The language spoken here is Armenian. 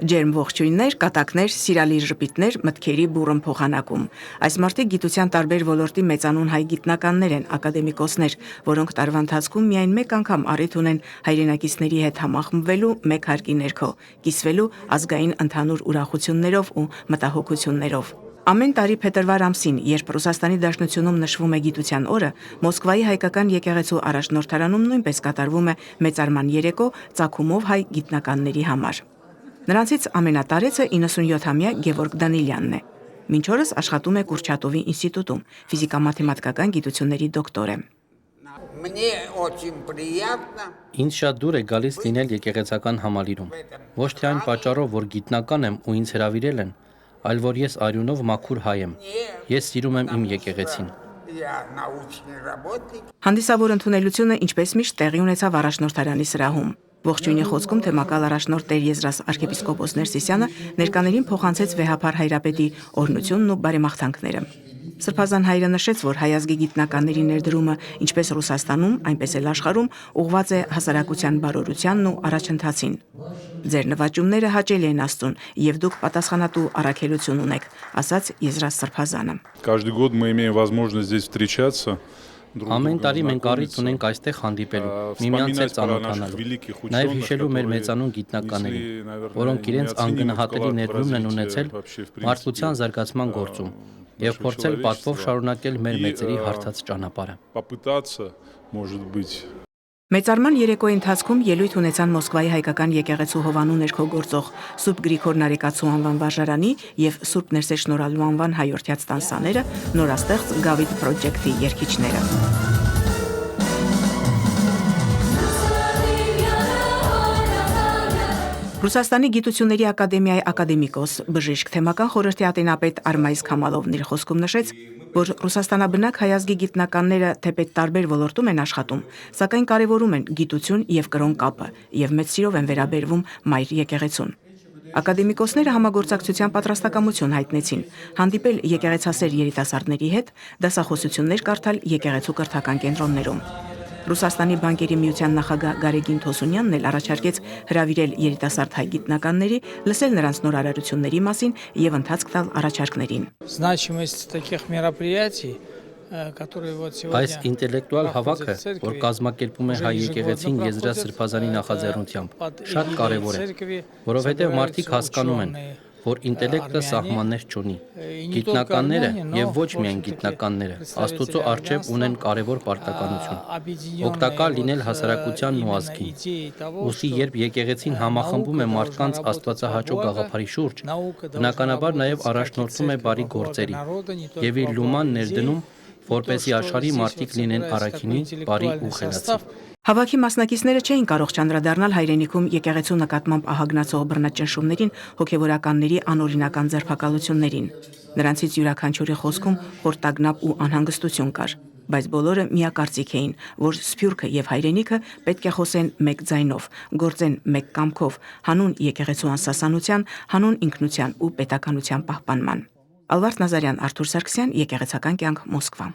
Ջերմ ողջույններ, կատակներ, սիրալիր ժպիտներ, մտքերի բուռն փոխանակում։ Այս մարդիկ գիտության տարբեր ոլորտի մեծանուն հայ գիտնականներ են, ակադեմիկոսներ, որոնք տարվա ընթացքում միայն մեկ անգամ առիթ ունեն հայրենակիցների հետ համախմբվելու մեկ հարկի ներքո, կիսվելու ազգային ընդհանուր ուրախություններով ու մտահոգություններով։ Ամեն տարի փետրվար ամսին, երբ Ռուսաստանի Դաշնությունում նշվում է գիտության օրը, Մոսկվայի հայկական եկեղեցու առաջնորդարանում նույնպես կատարվում է մեծարման երեկո ծագումով հայ գիտնականների համար։ Նրանցից ամենատարեցը 97-ամյա Գևորգ Դանիլյանն է։ Մինչ օրս աշխատում է Կուրչատովի ինստիտուտում, ֆիզիկա-մաթեմատիկական գիտությունների դոկտոր է։ Ինձ շատ դուր է գալիս լինել եկեղեցական համալիրում։ Ոչ թե այն պատճառով, որ գիտնական եմ ու ինձ հրավիրել են, այլ որ ես արյունով մաքուր հայ եմ։ Ես սիրում եմ իմ եկեղեցին։ Հանդիսավոր ընդունելությունը ինչպես միշտ տեղի ունեցավ առաջնորդարանի սրահում։ Ողջույնի խոսքում թեմակալ առաջնորդ Տեր Եզրաս arczepiskopos Ներսիսյանը ներկաներին փոխանցեց վեհափառ հայրապետի օրհնությունն ու բարեմաղթանքները։ Սրբազան հայրը նշեց, որ հայ ազգի գիտնականների ներդրումը ինչպես Ռուսաստանում, այնպես էլ աշխարհում ուղղված է հասարակության բարօրությանն ու առաջընթացին։ Ձեր նվաճումները հաճելի են Աստծուն, եւ դուք պատասխանատու առաքելություն ունեք, ասաց Եզրաս Սրբազանը։ Каждый год мы имеем возможность здесь встречаться. Ամեն տարի մենք առիթ ունենք այստեղ հանդիպելու, միմյանց հետ ծանոթանալու, նաև հիշելու մեր մեծանուն գիտնականներին, որոնք իրենց անգնահատելի ներդրումն են ունեցել մարդկության զարգացման գործում եւ փորձել պատվով շարունակել մեր մեծերի հարթած ճանապարհը։ Մեծարման երեկոյի ընթացքում ելույթ ունեցան Մոսկվայի հայկական եկեղեցու Հովանու ներքո գործող Սուրբ Գրիգոր Նարեկացու անվան վարժարանի եւ Սուրբ Ներսես Շնորհալու անվան հայորդյաց տանսաները, նորաստեղծ Գավիթ Պրոջեկտի երգիչները։ Ռուսաստանի գիտությունների ակադեմիայի ակադեմիկոս, բժիշկ, թեմական խորհրդի ատենապետ Արմայիս Քամալովն իր խոսքում նշեց, որ ռուսաստանաբնակ հայ ազգի գիտնականները թեպետ տարբեր ոլորտում են աշխատում, սակայն կարևորում են գիտություն եւ կրոն կապը եւ մեծ սիրով են վերաբերվում մայր եկեղեցուն։ Ակադեմիկոսները համագործակցության պատրաստակամություն հայտնեցին, հանդիպել եկեղեցասեր երիտասարդների հետ, դասախոսություններ կարդալ եկեղեցու կրթական կենտրոններում։ Ռուսաստանի բանկերի միության նախագահ Գարեգին Թոսունյանն էլ առաջարկեց հրավիրել երիտասարդ հայ գիտնականների, լսել նրանց նորարարությունների մասին եւ ընթացք տալ առաջարկներին։ Այս ինտելեկտուալ հավաքը, որ կազմակերպում է հայ եկեղեցին Եզրաս Սրբազանի նախաձեռնությամբ, շատ կարևոր է, որովհետև մարդիկ հասկանում են, որ ինտելեկտը սահմաններ չունի։ Գիտնականները եւ ոչ միայն գիտնականները Աստծո առջև ունեն կարևոր պարտականություն՝ օգտակար լինել հասարակությանն ու ազգին։ Ուստի երբ եկեղեցին համախմբում է մարդկանց աստվածահաճո գաղափարի շուրջ, բնականաբար նաեւ առաջնորդվում է բարի գործերի եւ իր լուման ներդնում, որպեսզի աշխարհի մարդիկ լինեն առաքինի, բարի ու խելացի։ Հավաքի մասնակիցները չէին կարող չանդրադառնալ հայրենիքում եկեղեցու նկատմամբ ահագնացող բռնաճնշումներին, հոգևորականների անօրինական ձերբակալություններին։ Նրանցից յուրաքանչյուրի խոսքում խորտագնապ ու անհանգստություն կար, բայց բոլորը միակարծիք էին, որ Սփյուռքը եւ հայրենիքը պետք է խոսեն մեկ ձայնով, գործեն մեկ կամքով, հանուն եկեղեցու անսասանության, հանուն ինքնության ու պետականության պահպանման։ Ալվարդ Նազարյան, Արթուր Սարգսյան, Եկեղեցական կյանք, Մոսկվա։